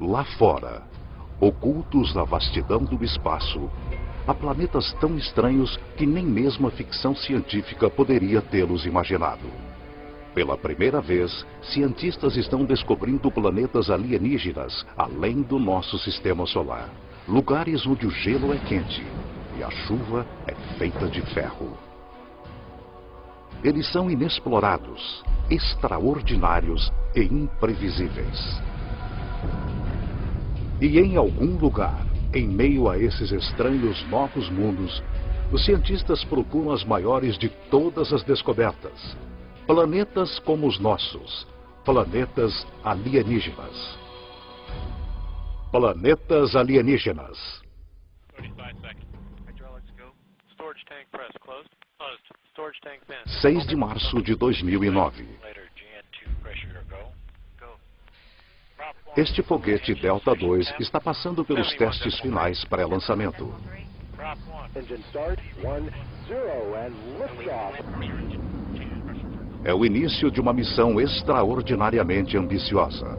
Lá fora, ocultos na vastidão do espaço, há planetas tão estranhos que nem mesmo a ficção científica poderia tê-los imaginado. Pela primeira vez, cientistas estão descobrindo planetas alienígenas além do nosso sistema solar. Lugares onde o gelo é quente e a chuva é feita de ferro. Eles são inexplorados, extraordinários e imprevisíveis. E em algum lugar, em meio a esses estranhos novos mundos, os cientistas procuram as maiores de todas as descobertas. Planetas como os nossos. Planetas alienígenas. Planetas alienígenas. 6 de março de 2009. Este foguete Delta II está passando pelos testes finais pré-lançamento. É o início de uma missão extraordinariamente ambiciosa.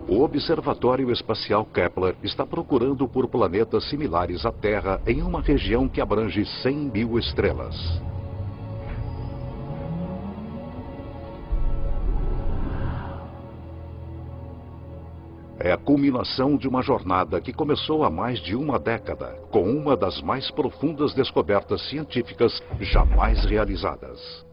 O Observatório Espacial Kepler está procurando por planetas similares à Terra em uma região que abrange 100 mil estrelas. É a culminação de uma jornada que começou há mais de uma década, com uma das mais profundas descobertas científicas jamais realizadas.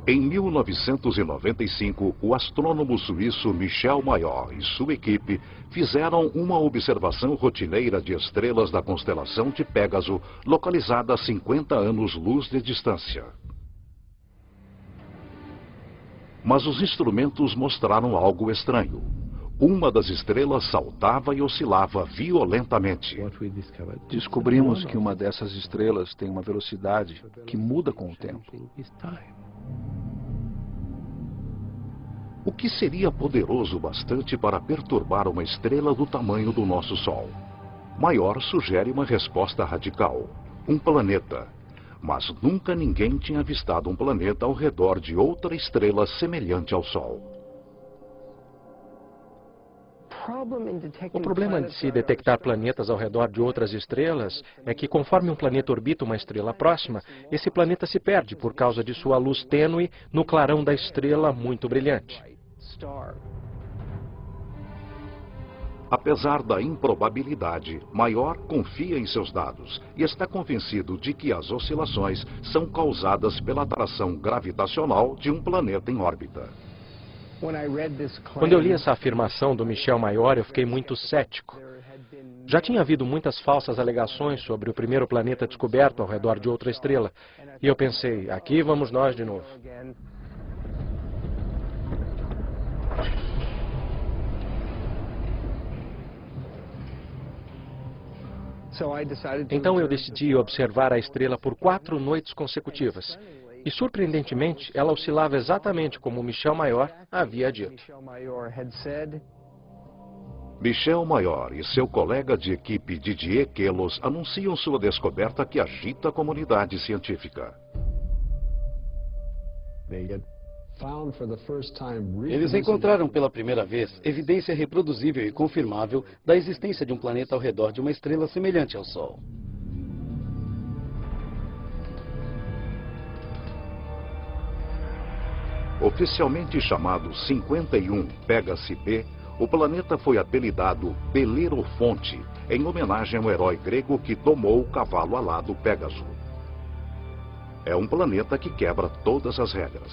Em 1995, o astrônomo suíço Michel Mayor e sua equipe fizeram uma observação rotineira de estrelas da constelação de Pégaso, localizada a 50 anos-luz de distância. Mas os instrumentos mostraram algo estranho. Uma das estrelas saltava e oscilava violentamente. Descobrimos que uma dessas estrelas tem uma velocidade que muda com o tempo. O que seria poderoso bastante para perturbar uma estrela do tamanho do nosso Sol? Mayor sugere uma resposta radical: um planeta. Mas nunca ninguém tinha avistado um planeta ao redor de outra estrela semelhante ao Sol. O problema de se detectar planetas ao redor de outras estrelas é que, conforme um planeta orbita uma estrela próxima, esse planeta se perde por causa de sua luz tênue no clarão da estrela muito brilhante. Apesar da improbabilidade, Mayor confia em seus dados e está convencido de que as oscilações são causadas pela atração gravitacional de um planeta em órbita. Quando eu li essa afirmação do Michel Mayor, eu fiquei muito cético. Já tinha havido muitas falsas alegações sobre o primeiro planeta descoberto ao redor de outra estrela. E eu pensei, aqui vamos nós de novo. Então eu decidi observar a estrela por 4 noites consecutivas. E, surpreendentemente, ela oscilava exatamente como Michel Mayor havia dito. Michel Mayor e seu colega de equipe Didier Queloz anunciam sua descoberta que agita a comunidade científica. Eles encontraram pela primeira vez evidência reproduzível e confirmável da existência de um planeta ao redor de uma estrela semelhante ao Sol. Oficialmente chamado 51 Pégase B, o planeta foi apelidado Belerofonte, em homenagem ao herói grego que domou o cavalo alado Pégaso. É um planeta que quebra todas as regras.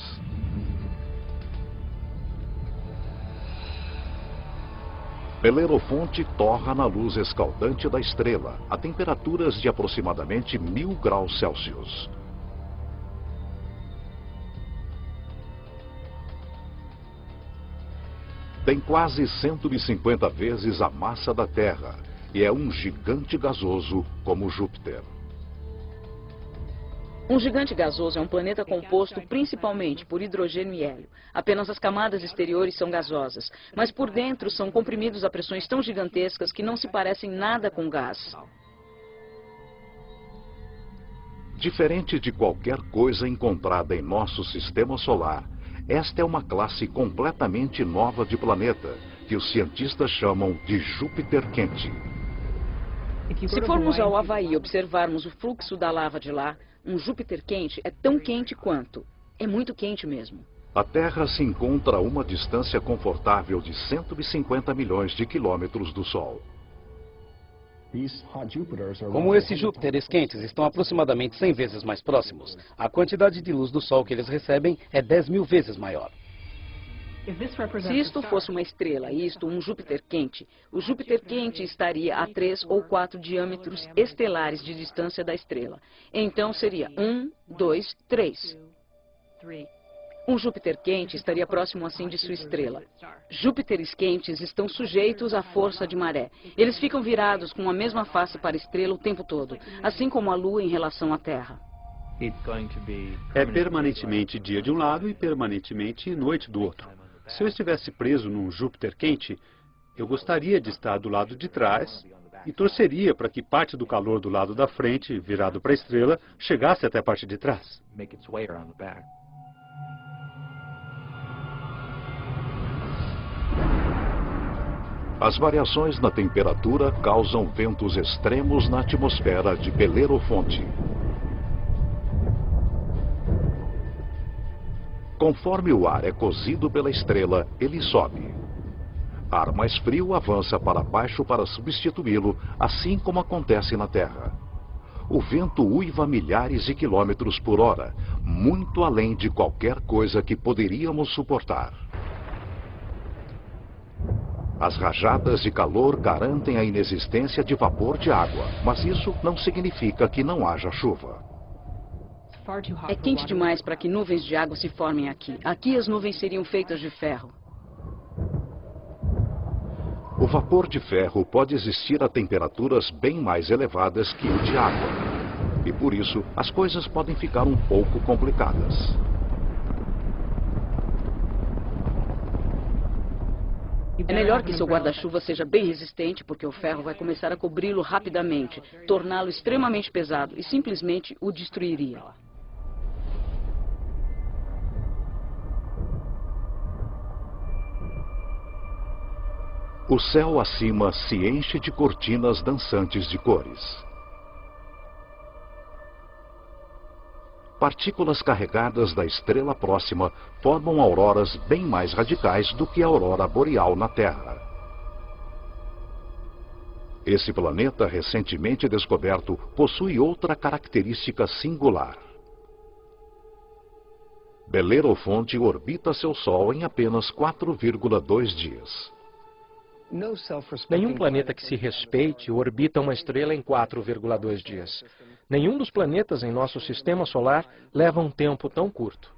Belerofonte torra na luz escaldante da estrela, a temperaturas de aproximadamente 1000 graus Celsius. Tem quase 150 vezes a massa da Terra e é um gigante gasoso como Júpiter. Um gigante gasoso é um planeta composto principalmente por hidrogênio e hélio. Apenas as camadas exteriores são gasosas, mas por dentro são comprimidos a pressões tão gigantescas que não se parecem nada com gás. Diferente de qualquer coisa encontrada em nosso sistema solar, esta é uma classe completamente nova de planeta, que os cientistas chamam de Júpiter quente. Se formos ao Havaí e observarmos o fluxo da lava de lá, um Júpiter quente é tão quente quanto. É muito quente mesmo. A Terra se encontra a uma distância confortável de 150 milhões de quilômetros do Sol. Como esses Júpiteres quentes estão aproximadamente 100 vezes mais próximos, a quantidade de luz do Sol que eles recebem é 10.000 vezes maior. Se isto fosse uma estrela e isto um Júpiter quente, o Júpiter quente estaria a 3 ou 4 diâmetros estelares de distância da estrela. Então seria 1, 2, 3. Um Júpiter quente estaria próximo assim de sua estrela. Júpiteres quentes estão sujeitos à força de maré. Eles ficam virados com a mesma face para a estrela o tempo todo, assim como a Lua em relação à Terra. É permanentemente dia de um lado e permanentemente noite do outro. Se eu estivesse preso num Júpiter quente, eu gostaria de estar do lado de trás e torceria para que parte do calor do lado da frente, virado para a estrela, chegasse até a parte de trás. As variações na temperatura causam ventos extremos na atmosfera de Belerofonte. Conforme o ar é cozido pela estrela, ele sobe. Ar mais frio avança para baixo para substituí-lo, assim como acontece na Terra. O vento uiva a milhares de quilômetros por hora, muito além de qualquer coisa que poderíamos suportar. As rajadas de calor garantem a inexistência de vapor de água, mas isso não significa que não haja chuva. É quente demais para que nuvens de água se formem aqui. Aqui as nuvens seriam feitas de ferro. O vapor de ferro pode existir a temperaturas bem mais elevadas que o de água. E por isso, as coisas podem ficar um pouco complicadas. É melhor que seu guarda-chuva seja bem resistente, porque o ferro vai começar a cobri-lo rapidamente, torná-lo extremamente pesado e simplesmente o destruiria. O céu acima se enche de cortinas dançantes de cores. Partículas carregadas da estrela próxima formam auroras bem mais radicais do que a aurora boreal na Terra. Esse planeta recentemente descoberto possui outra característica singular. Belerofonte orbita seu Sol em apenas 4,2 dias. Nenhum planeta que se respeite orbita uma estrela em 4,2 dias. Nenhum dos planetas em nosso sistema solar leva um tempo tão curto.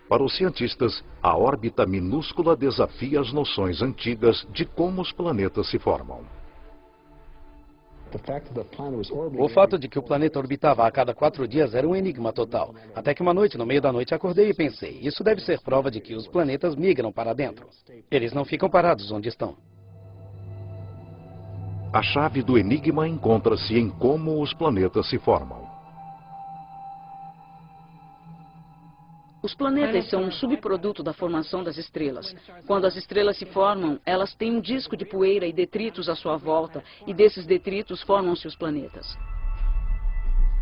Para os cientistas, a órbita minúscula desafia as noções antigas de como os planetas se formam. O fato de que o planeta orbitava a cada 4 dias era um enigma total. Até que uma noite, no meio da noite, acordei e pensei, isso deve ser prova de que os planetas migram para dentro. Eles não ficam parados onde estão. A chave do enigma encontra-se em como os planetas se formam. Os planetas são um subproduto da formação das estrelas. Quando as estrelas se formam, elas têm um disco de poeira e detritos à sua volta, e desses detritos formam-se os planetas.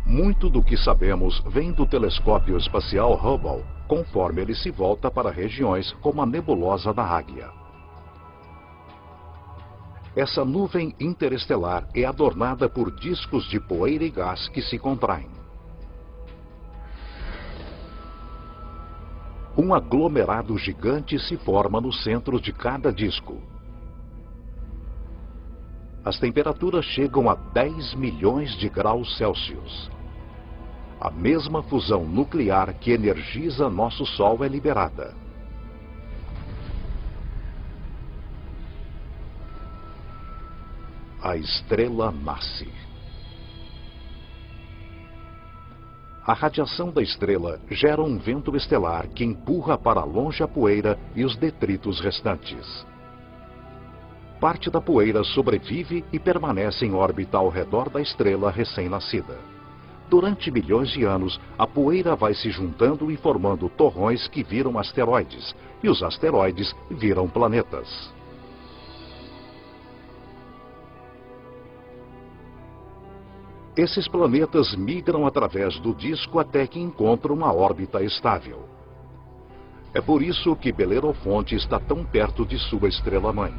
Muito do que sabemos vem do telescópio espacial Hubble, conforme ele se volta para regiões como a nebulosa da Águia. Essa nuvem interestelar é adornada por discos de poeira e gás que se contraem. Um aglomerado gigante se forma no centro de cada disco. As temperaturas chegam a 10 milhões de graus Celsius. A mesma fusão nuclear que energiza nosso Sol é liberada. A estrela nasce. A radiação da estrela gera um vento estelar que empurra para longe a poeira e os detritos restantes. Parte da poeira sobrevive e permanece em órbita ao redor da estrela recém-nascida. Durante milhões de anos, a poeira vai se juntando e formando torrões que viram asteroides, e os asteroides viram planetas. Esses planetas migram através do disco até que encontram uma órbita estável. É por isso que Belerofonte está tão perto de sua estrela-mãe.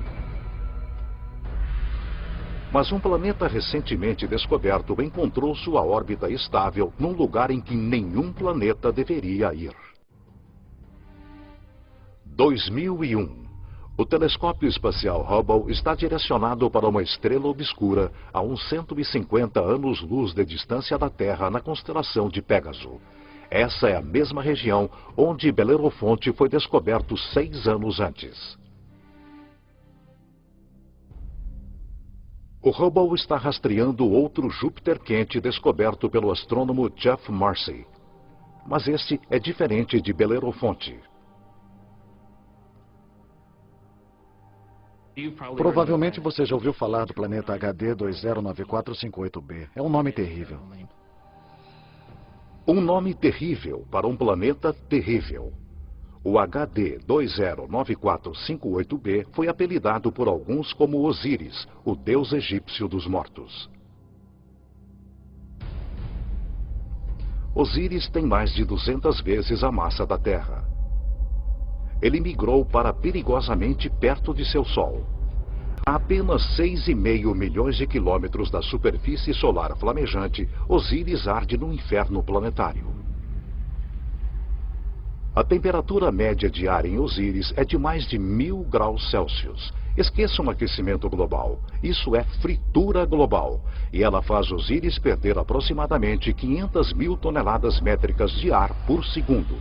Mas um planeta recentemente descoberto encontrou sua órbita estável num lugar em que nenhum planeta deveria ir. 2001. O telescópio espacial Hubble está direcionado para uma estrela obscura a uns 150 anos-luz de distância da Terra na constelação de Pégaso. Essa é a mesma região onde Belerofonte foi descoberto 6 anos antes. O Hubble está rastreando outro Júpiter quente descoberto pelo astrônomo Geoff Marcy. Mas este é diferente de Belerofonte. Provavelmente você já ouviu falar do planeta HD 209458b. É um nome terrível. Um nome terrível para um planeta terrível. O HD 209458b foi apelidado por alguns como Osíris, o deus egípcio dos mortos. Osíris tem mais de 200 vezes a massa da Terra. Ele migrou para perigosamente perto de seu Sol. A apenas 6,5 milhões de quilômetros da superfície solar flamejante, Osíris arde no inferno planetário. A temperatura média diária em Osíris é de mais de 1000 graus Celsius. Esqueça um aquecimento global. Isso é fritura global. E ela faz Osíris perder aproximadamente 500 mil toneladas métricas de ar por segundo.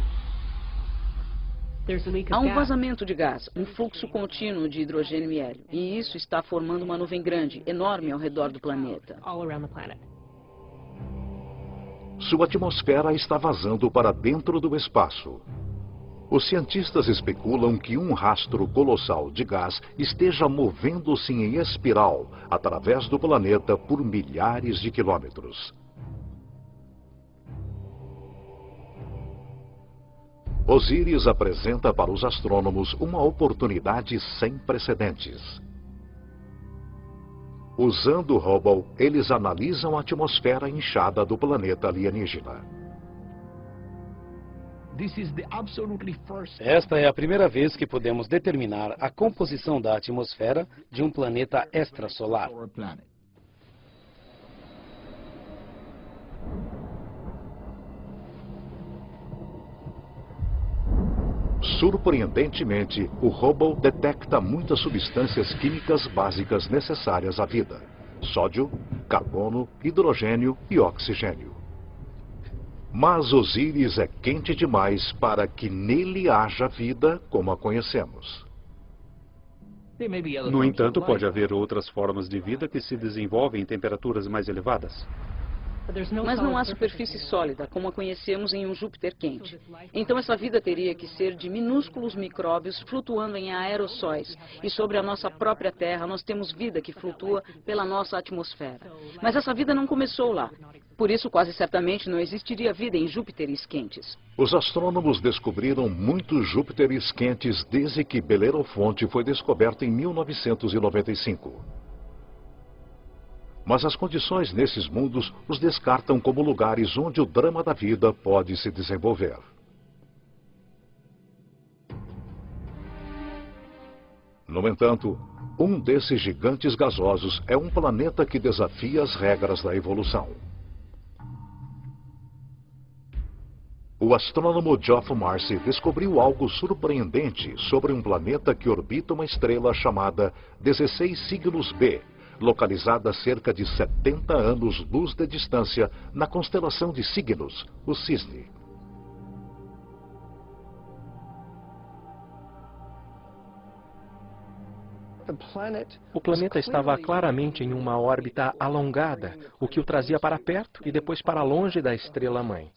Há um vazamento de gás, um fluxo contínuo de hidrogênio e hélio. E isso está formando uma nuvem grande, enorme ao redor do planeta. Sua atmosfera está vazando para dentro do espaço. Os cientistas especulam que um rastro colossal de gás esteja movendo-se em espiral através do planeta por milhares de quilômetros. Osíris apresenta para os astrônomos uma oportunidade sem precedentes. Usando o Hubble, eles analisam a atmosfera inchada do planeta alienígena. Esta é a primeira vez que podemos determinar a composição da atmosfera de um planeta extrasolar. Surpreendentemente, o Hubble detecta muitas substâncias químicas básicas necessárias à vida: sódio, carbono, hidrogênio e oxigênio. Mas Osíris é quente demais para que nele haja vida como a conhecemos. No entanto, pode haver outras formas de vida que se desenvolvem em temperaturas mais elevadas. Mas não há superfície sólida, como a conhecemos em um Júpiter quente. Então essa vida teria que ser de minúsculos micróbios flutuando em aerossóis. E sobre a nossa própria Terra, nós temos vida que flutua pela nossa atmosfera. Mas essa vida não começou lá. Por isso, quase certamente, não existiria vida em Júpiteres quentes. Os astrônomos descobriram muitos Júpiteres quentes desde que Belerofonte foi descoberto em 1995. Mas as condições nesses mundos os descartam como lugares onde o drama da vida pode se desenvolver. No entanto, um desses gigantes gasosos é um planeta que desafia as regras da evolução. O astrônomo Geoff Marcy descobriu algo surpreendente sobre um planeta que orbita uma estrela chamada 16 Cygnus b, localizada a cerca de 70 anos-luz de distância na constelação de Cygnus, o Cisne. O planeta estava claramente em uma órbita alongada, o que o trazia para perto e depois para longe da estrela-mãe.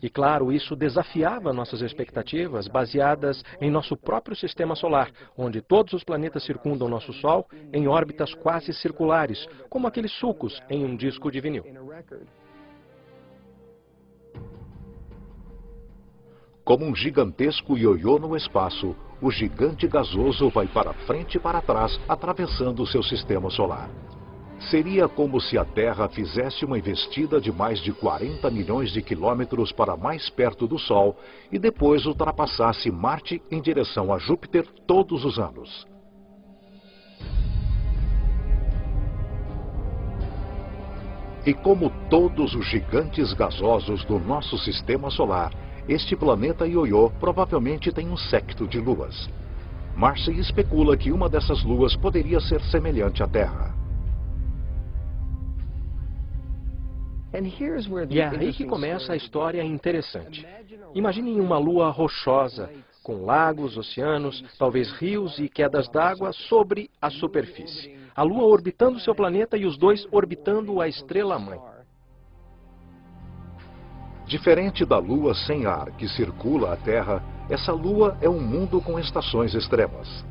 E claro, isso desafiava nossas expectativas baseadas em nosso próprio sistema solar, onde todos os planetas circundam nosso Sol em órbitas quase circulares, como aqueles sulcos em um disco de vinil. Como um gigantesco ioiô no espaço, o gigante gasoso vai para frente e para trás, atravessando seu sistema solar. Seria como se a Terra fizesse uma investida de mais de 40 milhões de quilômetros para mais perto do Sol e depois ultrapassasse Marte em direção a Júpiter todos os anos. E como todos os gigantes gasosos do nosso sistema solar, este planeta ioiô provavelmente tem um séquito de luas. Marcy especula que uma dessas luas poderia ser semelhante à Terra. E é aí que começa a história interessante. Imaginem uma lua rochosa, com lagos, oceanos, talvez rios e quedas d'água sobre a superfície. A lua orbitando seu planeta e os dois orbitando a estrela-mãe. Diferente da lua sem ar que circula a Terra, essa lua é um mundo com estações extremas.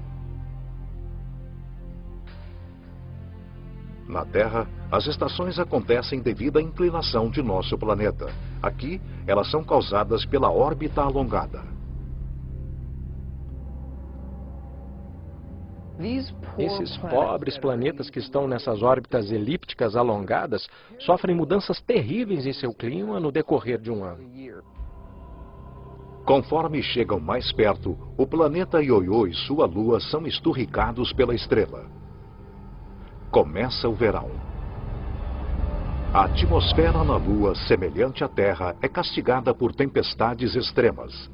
Na Terra, as estações acontecem devido à inclinação de nosso planeta. Aqui, elas são causadas pela órbita alongada. Esses pobres planetas que estão nessas órbitas elípticas alongadas sofrem mudanças terríveis em seu clima no decorrer de um ano. Conforme chegam mais perto, o planeta ioiô e sua lua são esturricados pela estrela. Começa o verão. A atmosfera na Lua, semelhante à Terra, é castigada por tempestades extremas.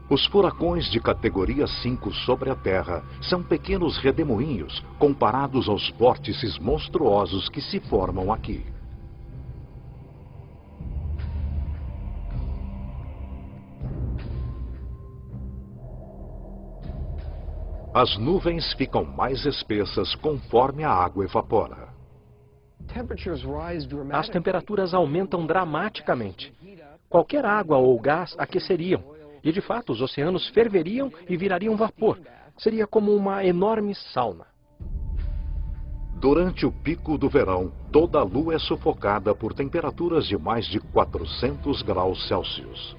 Os furacões de categoria 5 sobre a Terra são pequenos redemoinhos comparados aos vórtices monstruosos que se formam aqui. As nuvens ficam mais espessas conforme a água evapora. As temperaturas aumentam dramaticamente. Qualquer água ou gás aqueceriam. E, de fato, os oceanos ferveriam e virariam vapor. Seria como uma enorme sauna. Durante o pico do verão, toda a Lua é sufocada por temperaturas de mais de 400 graus Celsius.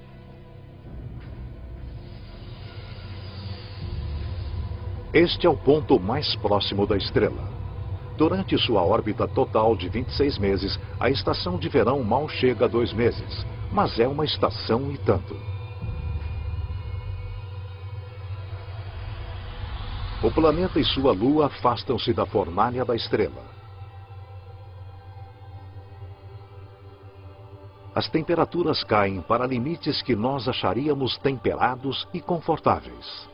Este é o ponto mais próximo da estrela. Durante sua órbita total de 26 meses, a estação de verão mal chega a 2 meses, mas é uma estação e tanto. O planeta e sua lua afastam-se da fornalha da estrela. As temperaturas caem para limites que nós acharíamos temperados e confortáveis.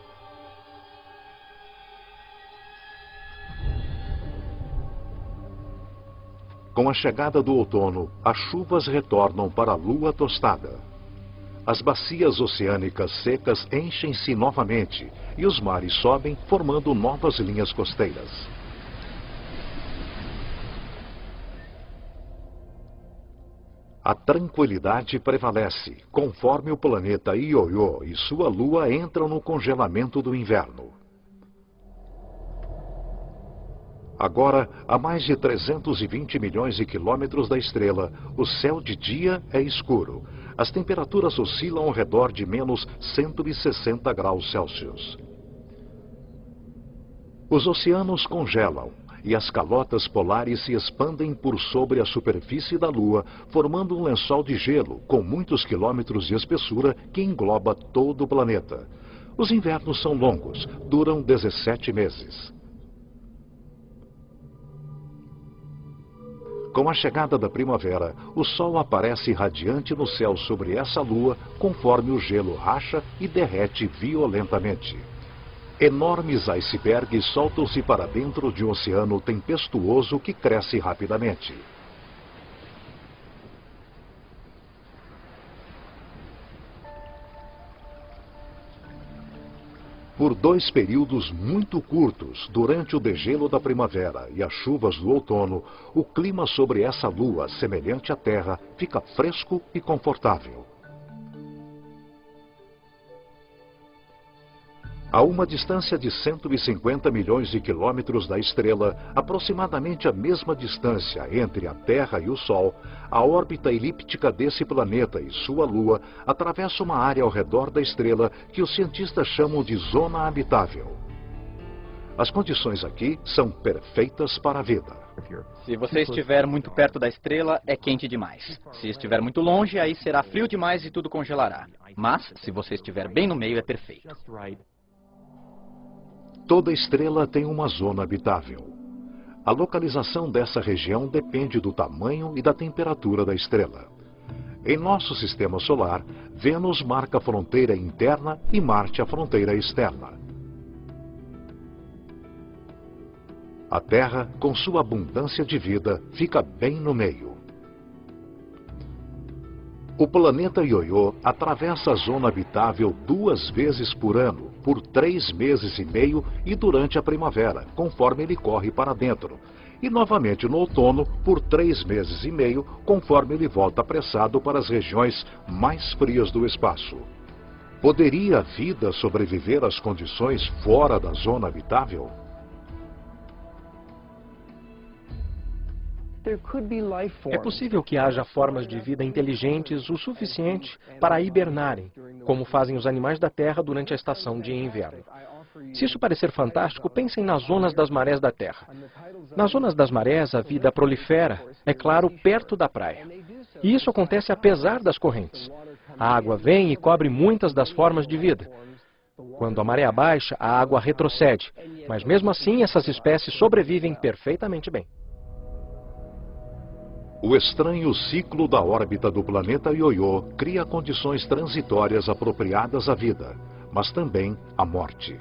Com a chegada do outono, as chuvas retornam para a lua tostada. As bacias oceânicas secas enchem-se novamente e os mares sobem, formando novas linhas costeiras. A tranquilidade prevalece, conforme o planeta Ioiô e sua lua entram no congelamento do inverno. Agora, a mais de 320 milhões de quilômetros da estrela, o céu de dia é escuro. As temperaturas oscilam ao redor de menos 160 graus Celsius. Os oceanos congelam e as calotas polares se expandem por sobre a superfície da Lua, formando um lençol de gelo com muitos quilômetros de espessura que engloba todo o planeta. Os invernos são longos, duram 17 meses. Com a chegada da primavera, o Sol aparece radiante no céu sobre essa lua, conforme o gelo racha e derrete violentamente. Enormes icebergs soltam-se para dentro de um oceano tempestuoso que cresce rapidamente. Por 2 períodos muito curtos, durante o degelo da primavera e as chuvas do outono, o clima sobre essa lua, semelhante à Terra, fica fresco e confortável. A uma distância de 150 milhões de quilômetros da estrela, aproximadamente a mesma distância entre a Terra e o Sol, a órbita elíptica desse planeta e sua Lua atravessa uma área ao redor da estrela que os cientistas chamam de zona habitável. As condições aqui são perfeitas para a vida. Se você estiver muito perto da estrela, é quente demais. Se estiver muito longe, aí será frio demais e tudo congelará. Mas, se você estiver bem no meio, é perfeito. Toda estrela tem uma zona habitável. A localização dessa região depende do tamanho e da temperatura da estrela. Em nosso sistema solar, Vênus marca a fronteira interna e Marte a fronteira externa. A Terra, com sua abundância de vida, fica bem no meio. O planeta Ioiô atravessa a zona habitável 2 vezes por ano, por 3 meses e meio e durante a primavera, conforme ele corre para dentro. E novamente no outono, por 3 meses e meio, conforme ele volta apressado para as regiões mais frias do espaço. Poderia a vida sobreviver às condições fora da zona habitável? É possível que haja formas de vida inteligentes o suficiente para hibernarem, como fazem os animais da Terra durante a estação de inverno. Se isso parecer fantástico, pensem nas zonas das marés da Terra. Nas zonas das marés, a vida prolifera, é claro, perto da praia. E isso acontece apesar das correntes. A água vem e cobre muitas das formas de vida. Quando a maré baixa, a água retrocede, mas mesmo assim essas espécies sobrevivem perfeitamente bem. O estranho ciclo da órbita do planeta Ioiô cria condições transitórias apropriadas à vida, mas também à morte.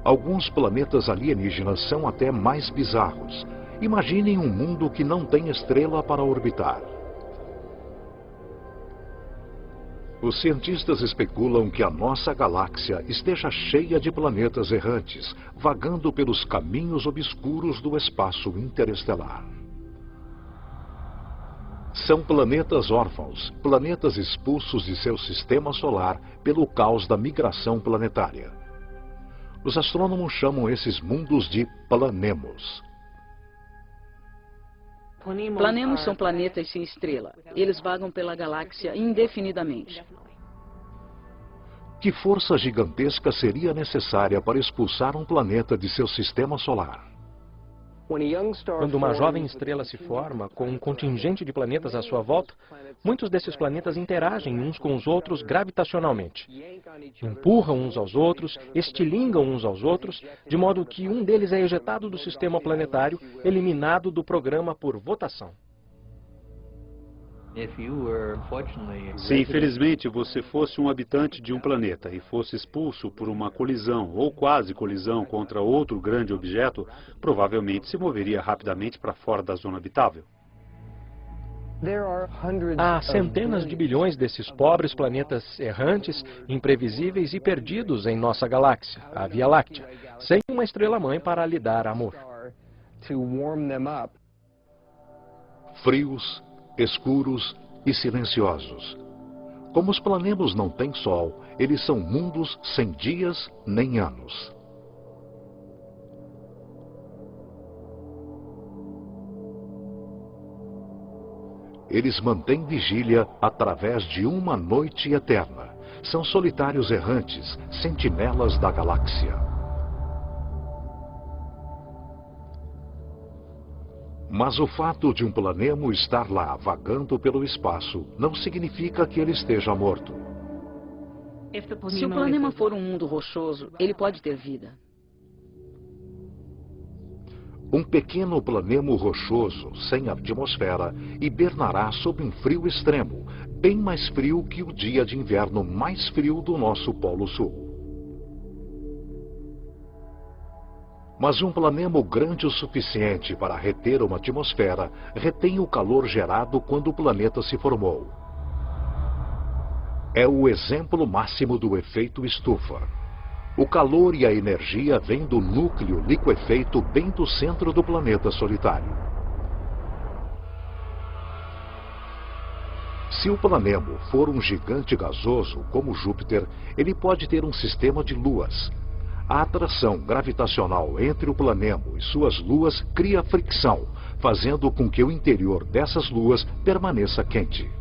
Alguns planetas alienígenas são até mais bizarros. Imaginem um mundo que não tem estrela para orbitar. Os cientistas especulam que a nossa galáxia esteja cheia de planetas errantes, vagando pelos caminhos obscuros do espaço interestelar. São planetas órfãos, planetas expulsos de seu sistema solar pelo caos da migração planetária. Os astrônomos chamam esses mundos de planemos. Planemos são planetas sem estrela. Eles vagam pela galáxia indefinidamente. Que força gigantesca seria necessária para expulsar um planeta de seu sistema solar? Quando uma jovem estrela se forma, com um contingente de planetas à sua volta, muitos desses planetas interagem uns com os outros gravitacionalmente. Empurram uns aos outros, estilingam uns aos outros, de modo que um deles é ejetado do sistema planetário, eliminado do programa por votação. Se infelizmente você fosse um habitante de um planeta e fosse expulso por uma colisão ou quase colisão contra outro grande objeto, provavelmente se moveria rapidamente para fora da zona habitável. Há centenas de bilhões desses pobres planetas errantes, imprevisíveis e perdidos em nossa galáxia, a Via Láctea, sem uma estrela-mãe para lhe dar amor. Frios, escuros e silenciosos. Como os planemos não têm sol, eles são mundos sem dias nem anos. Eles mantêm vigília através de uma noite eterna. São solitários errantes, sentinelas da galáxia. Mas o fato de um planemo estar lá vagando pelo espaço não significa que ele esteja morto. Se o planema for um mundo rochoso, ele pode ter vida. Um pequeno planemo rochoso, sem atmosfera, hibernará sob um frio extremo, bem mais frio que o dia de inverno mais frio do nosso Polo Sul. Mas um planemo grande o suficiente para reter uma atmosfera retém o calor gerado quando o planeta se formou. É o exemplo máximo do efeito estufa. O calor e a energia vêm do núcleo liquefeito bem do centro do planeta solitário. Se o planemo for um gigante gasoso, como Júpiter, ele pode ter um sistema de luas. A atração gravitacional entre o planemo e suas luas cria fricção, fazendo com que o interior dessas luas permaneça quente.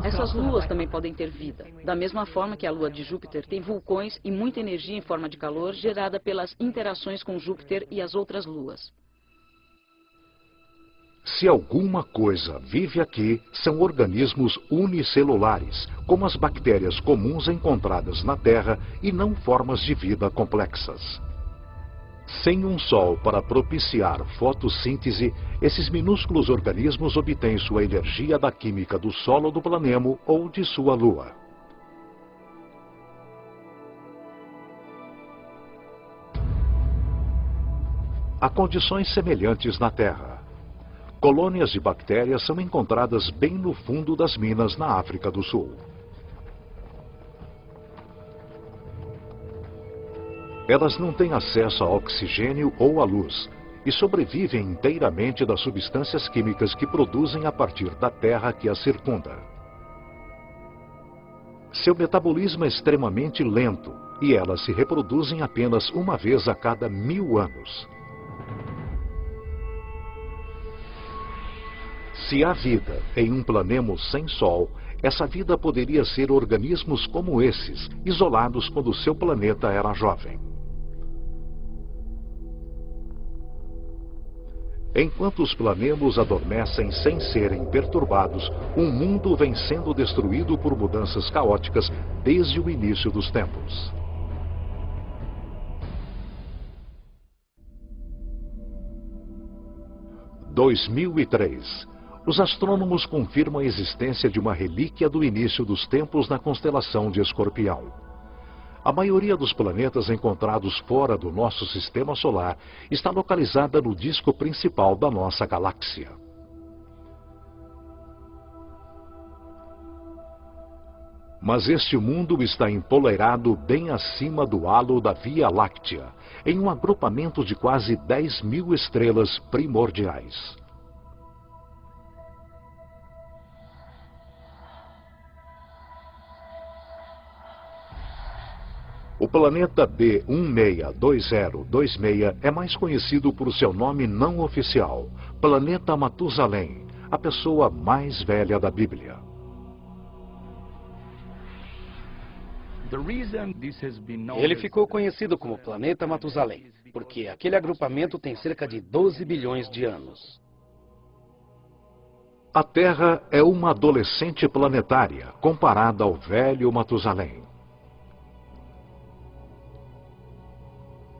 Essas luas também podem ter vida, da mesma forma que a lua de Júpiter tem vulcões e muita energia em forma de calor gerada pelas interações com Júpiter e as outras luas. Se alguma coisa vive aqui, são organismos unicelulares, como as bactérias comuns encontradas na Terra e não formas de vida complexas. Sem um sol para propiciar fotossíntese, esses minúsculos organismos obtêm sua energia da química do solo do planemo ou de sua lua. Há condições semelhantes na Terra. Colônias de bactérias são encontradas bem no fundo das minas na África do Sul. Elas não têm acesso a oxigênio ou à luz e sobrevivem inteiramente das substâncias químicas que produzem a partir da terra que as circunda. Seu metabolismo é extremamente lento e elas se reproduzem apenas uma vez a cada 1000 anos. Se há vida em um planemo sem Sol, essa vida poderia ser organismos como esses, isolados quando seu planeta era jovem. Enquanto os planemos adormecem sem serem perturbados, o mundo vem sendo destruído por mudanças caóticas desde o início dos tempos. Em 2003, os astrônomos confirmam a existência de uma relíquia do início dos tempos na constelação de Escorpião. A maioria dos planetas encontrados fora do nosso sistema solar está localizada no disco principal da nossa galáxia. Mas este mundo está empoleirado bem acima do halo da Via Láctea, em um agrupamento de quase 10.000 estrelas primordiais. O planeta B162026 é mais conhecido por seu nome não oficial, Planeta Matusalém, a pessoa mais velha da Bíblia. Ele ficou conhecido como Planeta Matusalém, porque aquele agrupamento tem cerca de 12 bilhões de anos. A Terra é uma adolescente planetária comparada ao velho Matusalém.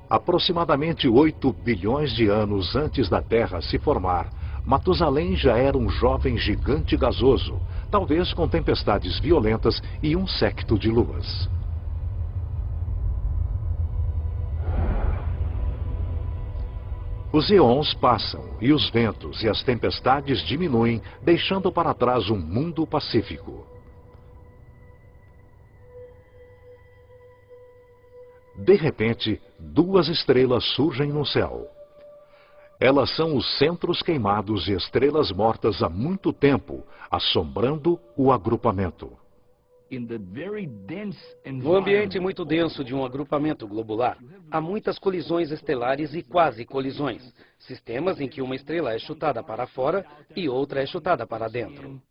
Aproximadamente 8 bilhões de anos antes da Terra se formar, Matusalém já era um jovem gigante gasoso, talvez com tempestades violentas e um séquito de luas. Os eons passam e os ventos e as tempestades diminuem, deixando para trás um mundo pacífico. De repente, duas estrelas surgem no céu. Elas são os centros queimados de estrelas mortas há muito tempo, assombrando o agrupamento. No ambiente muito denso de um agrupamento globular, há muitas colisões estelares e quase colisões, sistemas em que uma estrela é chutada para fora e outra é chutada para dentro.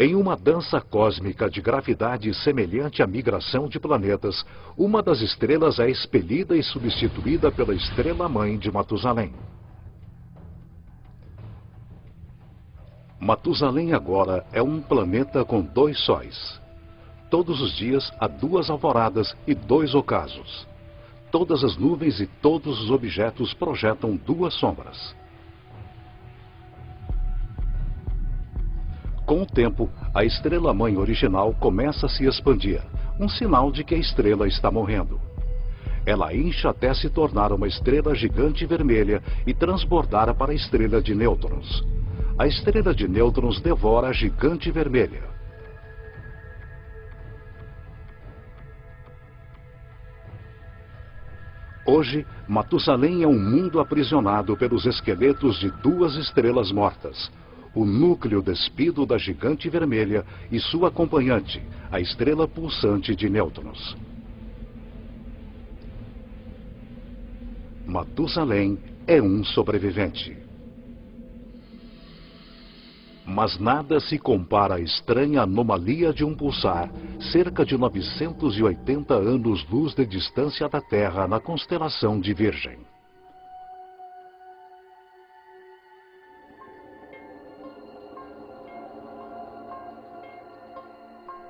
Em uma dança cósmica de gravidade semelhante à migração de planetas, uma das estrelas é expelida e substituída pela estrela-mãe de Matusalém. Matusalém agora é um planeta com 2 sóis. Todos os dias há 2 alvoradas e 2 ocasos. Todas as nuvens e todos os objetos projetam 2 sombras. Com o tempo, a estrela-mãe original começa a se expandir, um sinal de que a estrela está morrendo. Ela incha até se tornar uma estrela gigante vermelha e transbordar para a estrela de nêutrons. A estrela de nêutrons devora a gigante vermelha. Hoje, Matusalém é um mundo aprisionado pelos esqueletos de duas estrelas mortas. O núcleo despido da gigante vermelha e sua acompanhante, a estrela pulsante de nêutrons. Matusalém é um sobrevivente. Mas nada se compara à estranha anomalia de um pulsar, cerca de 980 anos-luz de distância da Terra na constelação de Virgem.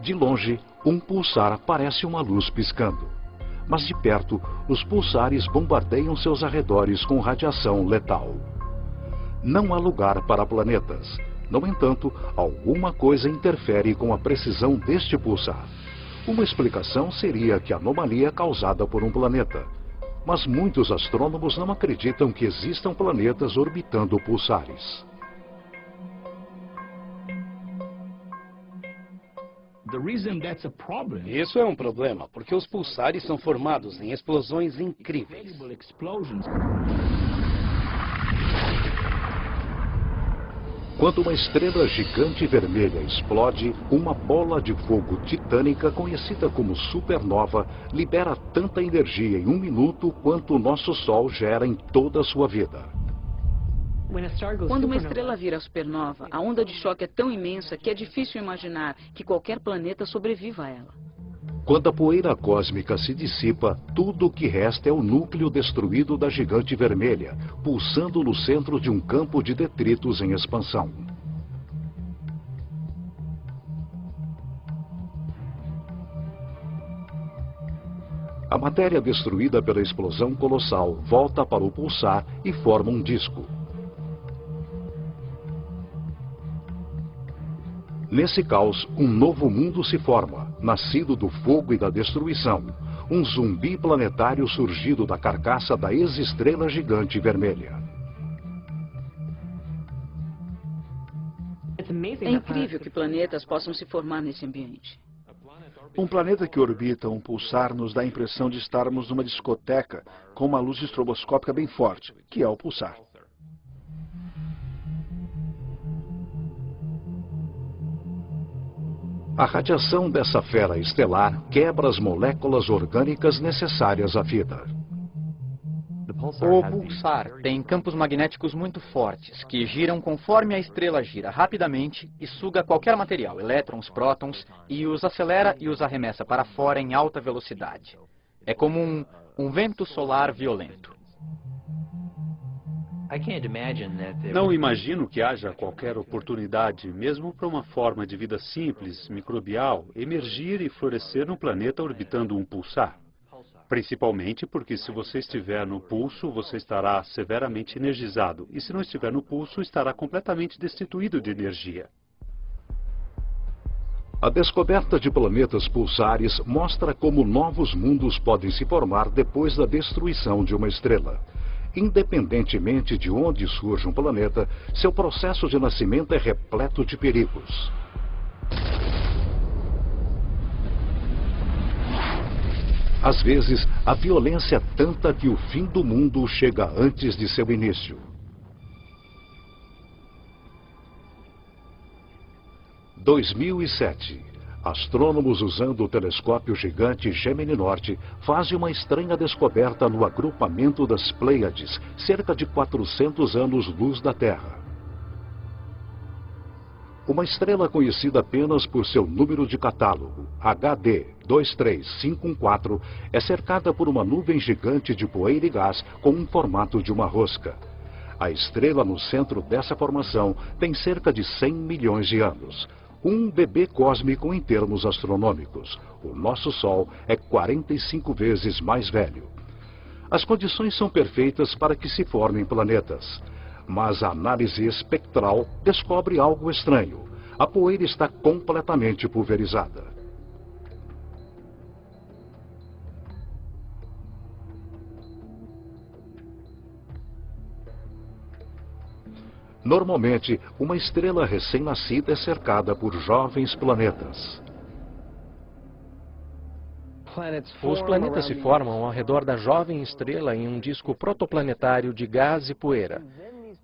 De longe, um pulsar parece uma luz piscando. Mas de perto, os pulsares bombardeiam seus arredores com radiação letal. Não há lugar para planetas. No entanto, alguma coisa interfere com a precisão deste pulsar. Uma explicação seria que a anomalia é causada por um planeta. Mas muitos astrônomos não acreditam que existam planetas orbitando pulsares. Isso é um problema, porque os pulsares são formados em explosões incríveis. Quando uma estrela gigante vermelha explode, uma bola de fogo titânica conhecida como supernova libera tanta energia em um minuto quanto o nosso Sol gera em toda a sua vida. Quando uma estrela vira supernova, a onda de choque é tão imensa que é difícil imaginar que qualquer planeta sobreviva a ela. Quando a poeira cósmica se dissipa, tudo o que resta é o núcleo destruído da gigante vermelha, pulsando no centro de um campo de detritos em expansão. A matéria destruída pela explosão colossal volta para o pulsar e forma um disco. Nesse caos, um novo mundo se forma, nascido do fogo e da destruição. Um zumbi planetário surgido da carcaça da ex-estrela gigante vermelha. É incrível que planetas possam se formar nesse ambiente. Um planeta que orbita um pulsar nos dá a impressão de estarmos numa discoteca com uma luz estroboscópica bem forte, que é o pulsar. A radiação dessa fera estelar quebra as moléculas orgânicas necessárias à vida. O pulsar tem campos magnéticos muito fortes, que giram conforme a estrela gira rapidamente e suga qualquer material, elétrons, prótons, e os acelera e os arremessa para fora em alta velocidade. É como um vento solar violento. Não imagino que haja qualquer oportunidade, mesmo para uma forma de vida simples, microbial, emergir e florescer num planeta orbitando um pulsar. Principalmente porque se você estiver no pulso, você estará severamente energizado. E se não estiver no pulso, estará completamente destituído de energia. A descoberta de planetas pulsares mostra como novos mundos podem se formar depois da destruição de uma estrela. Independentemente de onde surge um planeta, seu processo de nascimento é repleto de perigos. Às vezes, a violência é tanta que o fim do mundo chega antes de seu início. Em 2007, astrônomos usando o telescópio gigante Gemini Norte fazem uma estranha descoberta no agrupamento das Pleiades, cerca de 400 anos-luz da Terra. Uma estrela conhecida apenas por seu número de catálogo, HD 23514, é cercada por uma nuvem gigante de poeira e gás com um formato de uma rosca. A estrela no centro dessa formação tem cerca de 100 milhões de anos. Um bebê cósmico em termos astronômicos. O nosso Sol é 45 vezes mais velho. As condições são perfeitas para que se formem planetas. Mas a análise espectral descobre algo estranho. A poeira está completamente pulverizada. Normalmente, uma estrela recém-nascida é cercada por jovens planetas. Os planetas se formam ao redor da jovem estrela em um disco protoplanetário de gás e poeira.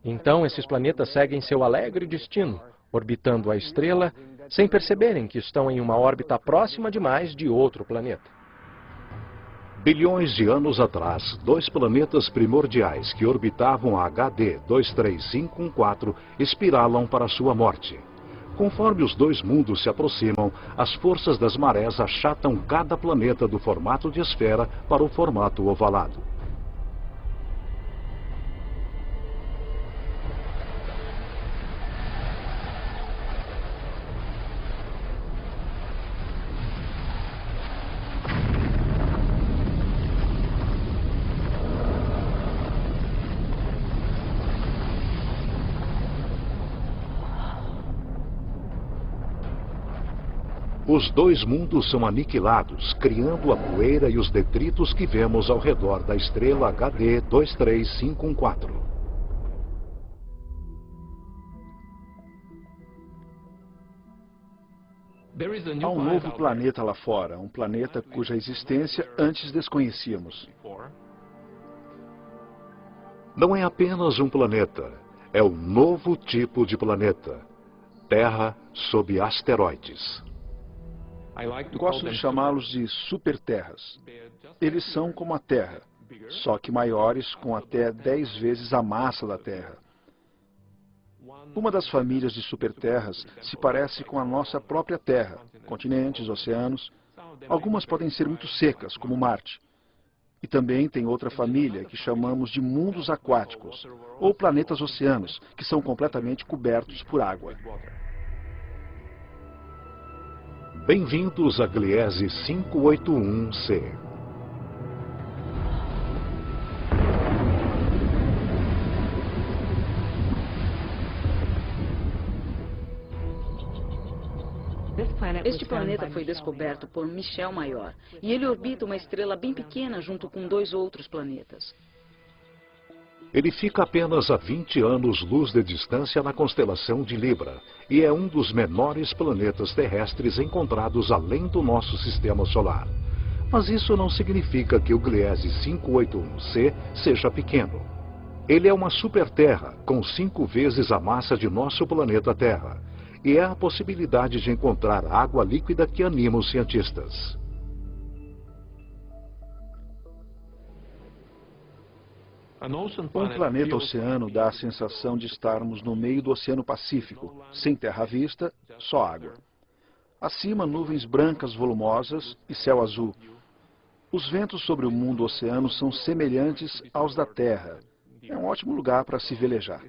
Então, esses planetas seguem seu alegre destino, orbitando a estrela, sem perceberem que estão em uma órbita próxima demais de outro planeta. Bilhões de anos atrás, dois planetas primordiais que orbitavam a HD 23514 espiralam para sua morte. Conforme os dois mundos se aproximam, as forças das marés achatam cada planeta do formato de esfera para o formato ovalado. Os dois mundos são aniquilados, criando a poeira e os detritos que vemos ao redor da estrela HD 23514. Há um novo planeta lá fora, um planeta cuja existência antes desconhecíamos. Não é apenas um planeta, é um novo tipo de planeta. Terra sob asteroides. Gosto de chamá-los de superterras. Eles são como a Terra, só que maiores, com até 10 vezes a massa da Terra. Uma das famílias de superterras se parece com a nossa própria Terra, continentes, oceanos. Algumas podem ser muito secas, como Marte. E também tem outra família que chamamos de mundos aquáticos, ou planetas oceanos, que são completamente cobertos por água. Bem-vindos a Gliese 581c. Este planeta foi descoberto por Michel Mayor, e ele orbita uma estrela bem pequena junto com dois outros planetas. Ele fica apenas a 20 anos-luz de distância na constelação de Libra e é um dos menores planetas terrestres encontrados além do nosso sistema solar. Mas isso não significa que o Gliese 581c seja pequeno. Ele é uma superterra com 5 vezes a massa de nosso planeta Terra e é a possibilidade de encontrar água líquida que anima os cientistas. Um planeta oceano dá a sensação de estarmos no meio do Oceano Pacífico, sem terra à vista, só água. Acima, nuvens brancas volumosas e céu azul. Os ventos sobre o mundo oceano são semelhantes aos da Terra. É um ótimo lugar para se velejar.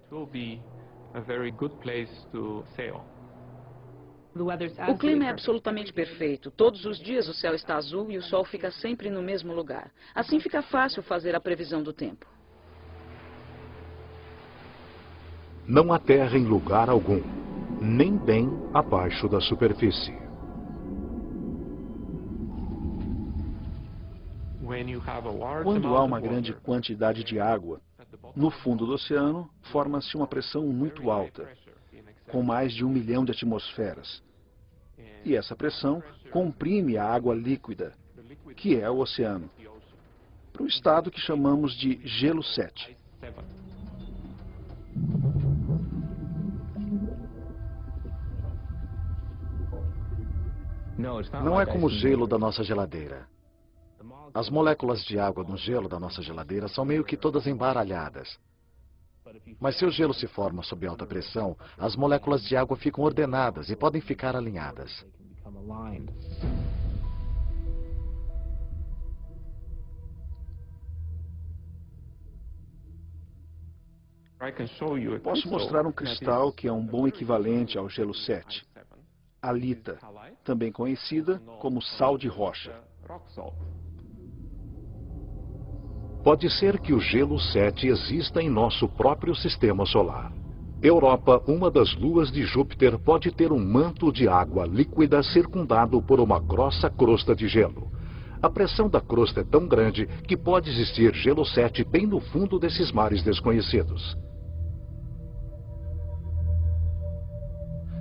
O clima é absolutamente perfeito. Todos os dias o céu está azul e o sol fica sempre no mesmo lugar. Assim fica fácil fazer a previsão do tempo. Não há terra em lugar algum, nem bem abaixo da superfície. Quando há uma grande quantidade de água, no fundo do oceano forma-se uma pressão muito alta, com mais de 1 milhão de atmosferas. E essa pressão comprime a água líquida, que é o oceano, para um estado que chamamos de gelo 7. Não é como o gelo da nossa geladeira. As moléculas de água no gelo da nossa geladeira são meio que todas embaralhadas. Mas se o gelo se forma sob alta pressão, as moléculas de água ficam ordenadas e podem ficar alinhadas. Posso mostrar um cristal que é um bom equivalente ao gelo 7. Halita, também conhecida como sal de rocha. Pode ser que o gelo 7 exista em nosso próprio sistema solar. Europa, uma das luas de Júpiter, pode ter um manto de água líquida circundado por uma grossa crosta de gelo. A pressão da crosta é tão grande que pode existir gelo 7 bem no fundo desses mares desconhecidos.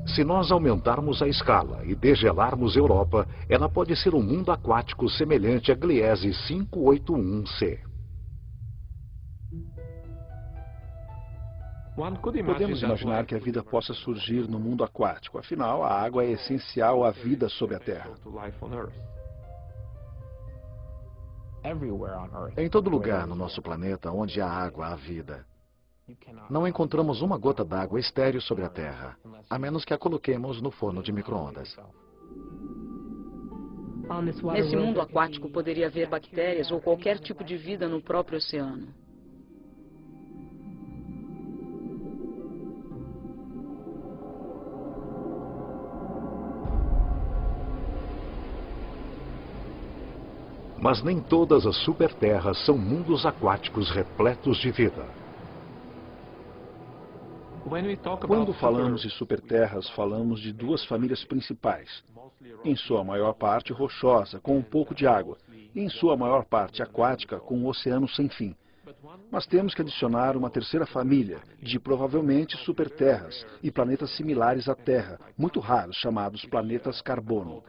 Se nós aumentarmos a escala e degelarmos Europa, ela pode ser um mundo aquático semelhante a Gliese 581c. Podemos imaginar que a vida possa surgir no mundo aquático. Afinal, a água é essencial à vida sobre a Terra. Em todo lugar no nosso planeta onde há água, há vida. Não encontramos uma gota d'água estéril sobre a Terra, a menos que a coloquemos no forno de micro-ondas. Nesse mundo aquático poderia haver bactérias ou qualquer tipo de vida no próprio oceano. Mas nem todas as superterras são mundos aquáticos repletos de vida. Quando falamos de superterras, falamos de duas famílias principais. Em sua maior parte rochosa, com um pouco de água, e em sua maior parte aquática, com um oceano sem fim. Mas temos que adicionar uma terceira família, de provavelmente superterras e planetas similares à Terra, muito raros, chamados planetas carbono.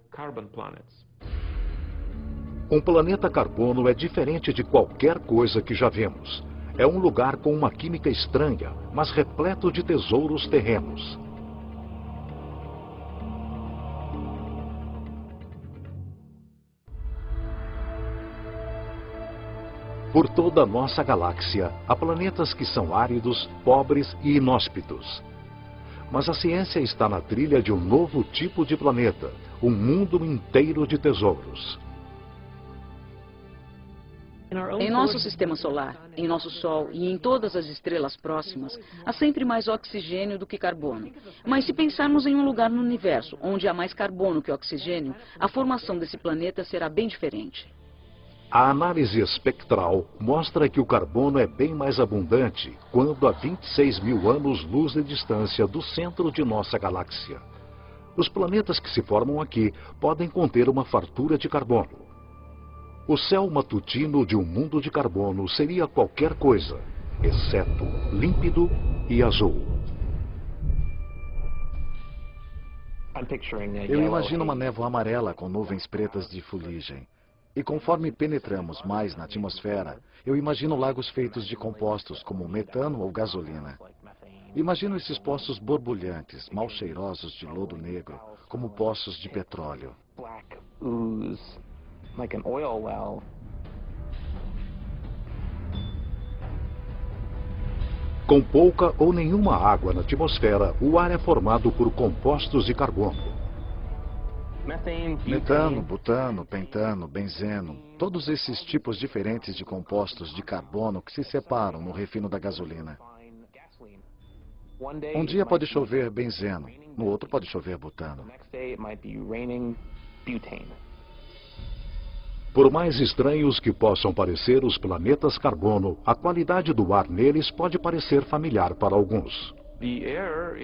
Um planeta carbono é diferente de qualquer coisa que já vimos. É um lugar com uma química estranha, mas repleto de tesouros terrenos. Por toda a nossa galáxia, há planetas que são áridos, pobres e inóspitos. Mas a ciência está na trilha de um novo tipo de planeta, um mundo inteiro de tesouros. Em nosso sistema solar, em nosso Sol e em todas as estrelas próximas, há sempre mais oxigênio do que carbono. Mas se pensarmos em um lugar no universo onde há mais carbono que oxigênio, a formação desse planeta será bem diferente. A análise espectral mostra que o carbono é bem mais abundante quando a 26 mil anos-luz de distância do centro de nossa galáxia. Os planetas que se formam aqui podem conter uma fartura de carbono. O céu matutino de um mundo de carbono seria qualquer coisa, exceto límpido e azul. Eu imagino uma névoa amarela com nuvens pretas de fuligem. E conforme penetramos mais na atmosfera, eu imagino lagos feitos de compostos como metano ou gasolina. Imagino esses poços borbulhantes, mal cheirosos de lodo negro, como poços de petróleo. Com pouca ou nenhuma água na atmosfera, o ar é formado por compostos de carbono. Metano, butano, pentano, benzeno, todos esses tipos diferentes de compostos de carbono que se separam no refino da gasolina. Um dia pode chover benzeno, no outro pode chover butano. Por mais estranhos que possam parecer os planetas carbono, a qualidade do ar neles pode parecer familiar para alguns.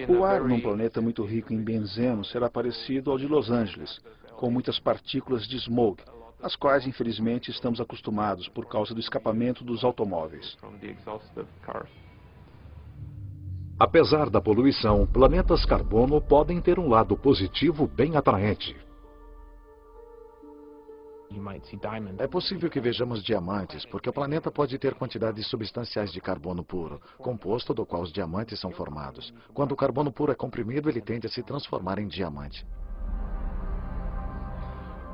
O ar num planeta muito rico em benzeno será parecido ao de Los Angeles, com muitas partículas de smog, às quais infelizmente estamos acostumados por causa do escapamento dos automóveis. Apesar da poluição, planetas carbono podem ter um lado positivo bem atraente. É possível que vejamos diamantes, porque o planeta pode ter quantidades substanciais de carbono puro, composto do qual os diamantes são formados. Quando o carbono puro é comprimido, ele tende a se transformar em diamante.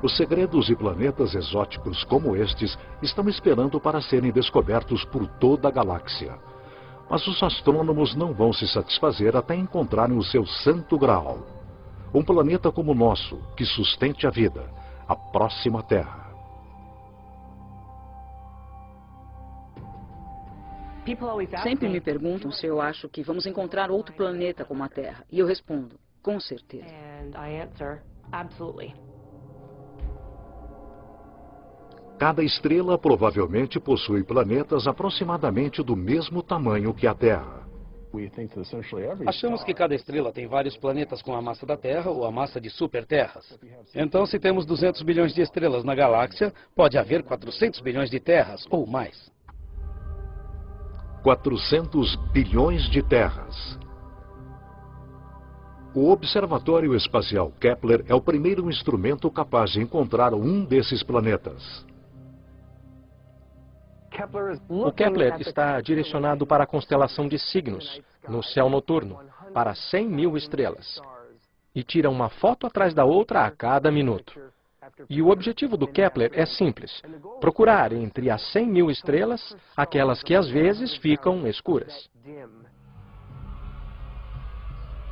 Os segredos de planetas exóticos como estes estão esperando para serem descobertos por toda a galáxia. Mas os astrônomos não vão se satisfazer até encontrarem o seu santo graal. Um planeta como o nosso, que sustente a vida. A próxima Terra. Sempre me perguntam se eu acho que vamos encontrar outro planeta como a Terra. E eu respondo, com certeza. Cada estrela provavelmente possui planetas aproximadamente do mesmo tamanho que a Terra. Achamos que cada estrela tem vários planetas com a massa da Terra ou a massa de superterras. Então, se temos 200 bilhões de estrelas na galáxia, pode haver 400 bilhões de terras ou mais. 400 bilhões de terras. O Observatório Espacial Kepler é o primeiro instrumento capaz de encontrar um desses planetas. O Kepler está direcionado para a constelação de Cygnus, no céu noturno, para 100.000 estrelas, e tira uma foto atrás da outra a cada minuto. E o objetivo do Kepler é simples: procurar entre as 100.000 estrelas aquelas que às vezes ficam escuras.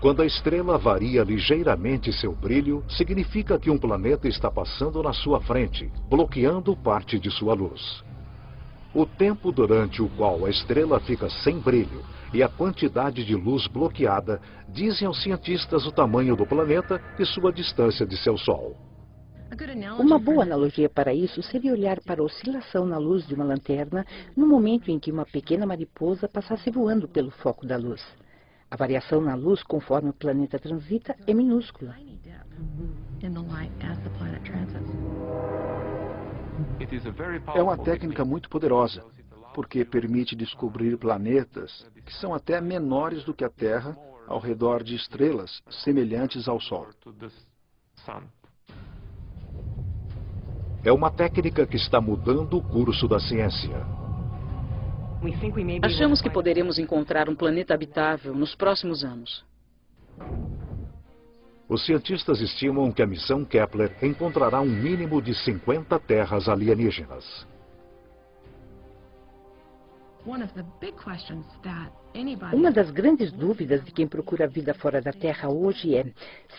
Quando a estrela varia ligeiramente seu brilho, significa que um planeta está passando na sua frente, bloqueando parte de sua luz. O tempo durante o qual a estrela fica sem brilho e a quantidade de luz bloqueada dizem aos cientistas o tamanho do planeta e sua distância de seu Sol. Uma boa analogia para isso seria olhar para a oscilação na luz de uma lanterna no momento em que uma pequena mariposa passasse voando pelo foco da luz. A variação na luz conforme o planeta transita é minúscula. É uma técnica muito poderosa, porque permite descobrir planetas que são até menores do que a Terra ao redor de estrelas semelhantes ao Sol. É uma técnica que está mudando o curso da ciência. Achamos que poderemos encontrar um planeta habitável nos próximos anos. Os cientistas estimam que a missão Kepler encontrará um mínimo de 50 terras alienígenas. Uma das grandes dúvidas de quem procura a vida fora da Terra hoje é: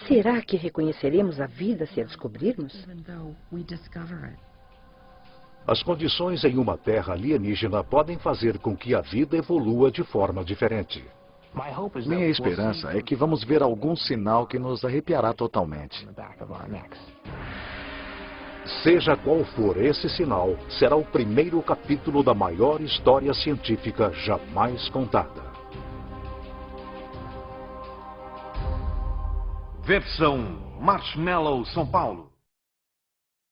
será que reconheceremos a vida se a descobrirmos? As condições em uma terra alienígena podem fazer com que a vida evolua de forma diferente. Minha esperança é que vamos ver algum sinal que nos arrepiará totalmente. Seja qual for esse sinal, será o primeiro capítulo da maior história científica jamais contada. Versão Marshmallow São Paulo.